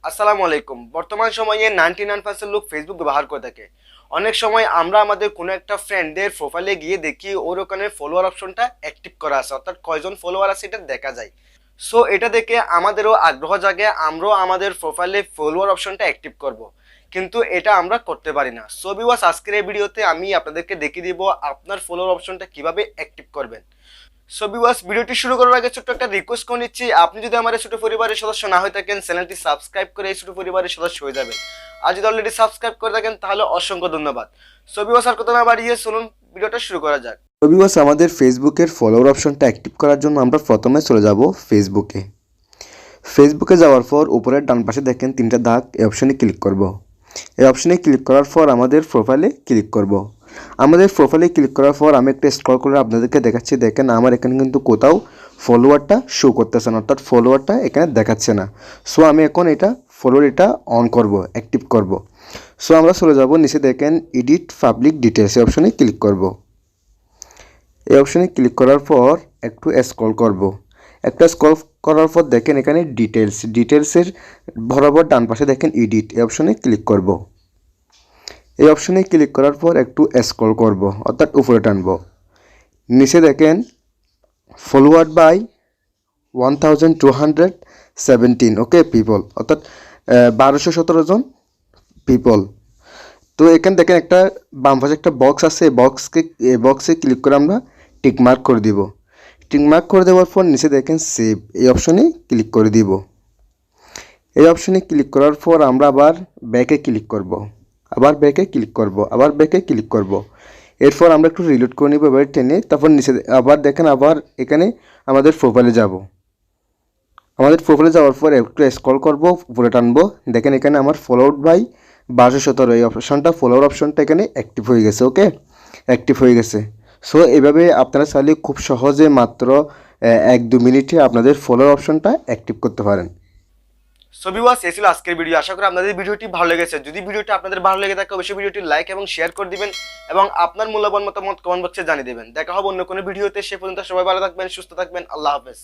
আসসালামু আলাইকুম। বর্তমান সময়ে 99% লোক ফেসবুক ব্যবহার করে থাকে। অনেক সময় আমরা আমাদের কোনো একটা ফ্রেন্ডের প্রোফাইলে গিয়ে দেখি ওর ওখানে ফলোয়ার অপশনটা অ্যাক্টিভ করা আছে, অর্থাৎ কয়জন ফলোয়ার আছে এটা দেখা যায়। সো এটা দেখে আমাদেরও আগ্রহ জাগে, আমরাও আমাদের প্রোফাইলে ফলোয়ার অপশনটা অ্যাক্টিভ করব। কিন্তু এটা আমরা করতে পারি না। সো ভিউয়ার্স, আজকের এই ভিডিওতে আমি আপনাদেরকে দেখিয়ে দিব আপনার ফলোয়ার অপশনটা কিভাবে অ্যাক্টিভ করবেন। সো ভিউয়ার্স, ভিডিওটি শুরু করার আগে ছোট্ট একটা রিকোয়েস্ট করে নিচ্ছি, আপনি যদি আমার এই ছোট পরিবারের সদস্য না হয়ে থাকেন চ্যানেলটি সাবস্ক্রাইব করে এই ছোট পরিবারের সদস্য হয়ে যাবেন। আর যদি অলরেডি সাবস্ক্রাইব করে থাকেন তাহলে অসংখ্য ধন্যবাদ। সো ভিউয়ার্স, আর কথা না বাড়িয়ে চলুন ভিডিওটা শুরু করা যাক। তো ভিউয়ার্স, আমাদের ফেসবুকের ফলোয়ার অপশনটা অ্যাক্টিভ করার জন্য আমরা প্রথমে চলে যাব ফেসবুকে যাওয়ার পর উপরের ডান পাশে দেখেন তিনটা দাগ, এই অপশনে ক্লিক করব। এই অপশনে ক্লিক করার পর আমাদের প্রোফাইলে ক্লিক করব। আমাদের প্রোফাইলে ক্লিক করার পর আমি একটা স্ক্রল করে আপনাদেরকে দেখাচ্ছি। দেখেন আমার এখানে কিন্তু কোথাও ফলোয়ারটা শো করতেছে না, অর্থাৎ ফলোয়ারটা এখানে দেখাচ্ছে না। সো আমি এখন ফলোয়ার অন করব, অ্যাক্টিভ করব। সো আমরা চলে যাব নিচে দেখেন এডিট পাবলিক ডিটেলস, এই অপশনে ক্লিক করব। এই অপশনে ক্লিক করার পর একটু স্ক্রল করব। একটা স্ক্রল করার পর দেখেন এখানে ডিটেলসের বরাবর ডান পাশে দেখেন এডিট, এই অপশনে ক্লিক করব। এই অপশনে ক্লিক করার পর একটু স্ক্রল করব, অর্থাৎ উপরে টানব। নিচে দেখেন ফলোয়ার্ড বাই 1217 ওকে পিপল, অর্থাৎ 1217 জন পিপল। তো এখানে দেখেন একটা বাম পাশে একটা বক্স আছে, বক্সে ক্লিক করে আমরা টিকমার্ক করে দিব। টিকমার্ক করে দেওয়ার পর নিচে দেখেন সেভ, এই অপশনে ক্লিক করে দিব। এই অপশনে ক্লিক করার পর আমরা আবার ব্যাকে ক্লিক করব, আবার ব্যাকে ক্লিক করব। এরপর আমরা একটু রিলোড করে নিব এবার টেনে। তারপর নিচে আবার দেখেন আবার এখানে আমাদের প্রোফাইলে যাব। আমাদের প্রোফাইলে যাওয়ার পর একটু স্ক্রল করব, উপরে টানবো। দেখেন এখানে আমার ফলোড বাই 1217 এই অপশনটা, ফলোয়ার অপশনটা এখানে অ্যাক্টিভ হয়ে গেছে। ওকে, অ্যাক্টিভ হয়ে গেছে। সো এভাবে আপনারা চাইলে খুব সহজে মাত্র 1-2 মিনিটে আপনাদের ফলোয়ার অপশনটা অ্যাক্টিভ করতে পারেন। সো ভিউয়ার্স, এই ছিল আজকের ভিডিও। আশা করি আপনাদের ভিডিওটি ভালো লেগেছে। যদি ভিডিওটি আপনাদের ভালো লেগে থাকে অবশ্যই ভিডিওটি লাইক এবং শেয়ার করে দিবেন এবং আপনার মূল্যবান মতামত কমেন্ট বক্সে জানিয়ে দেবেন। দেখা হবে অন্য কোনো ভিডিওতে। সে পর্যন্ত সবাই ভালো থাকবেন, সুস্থ থাকবেন। আল্লাহ হাফেজ।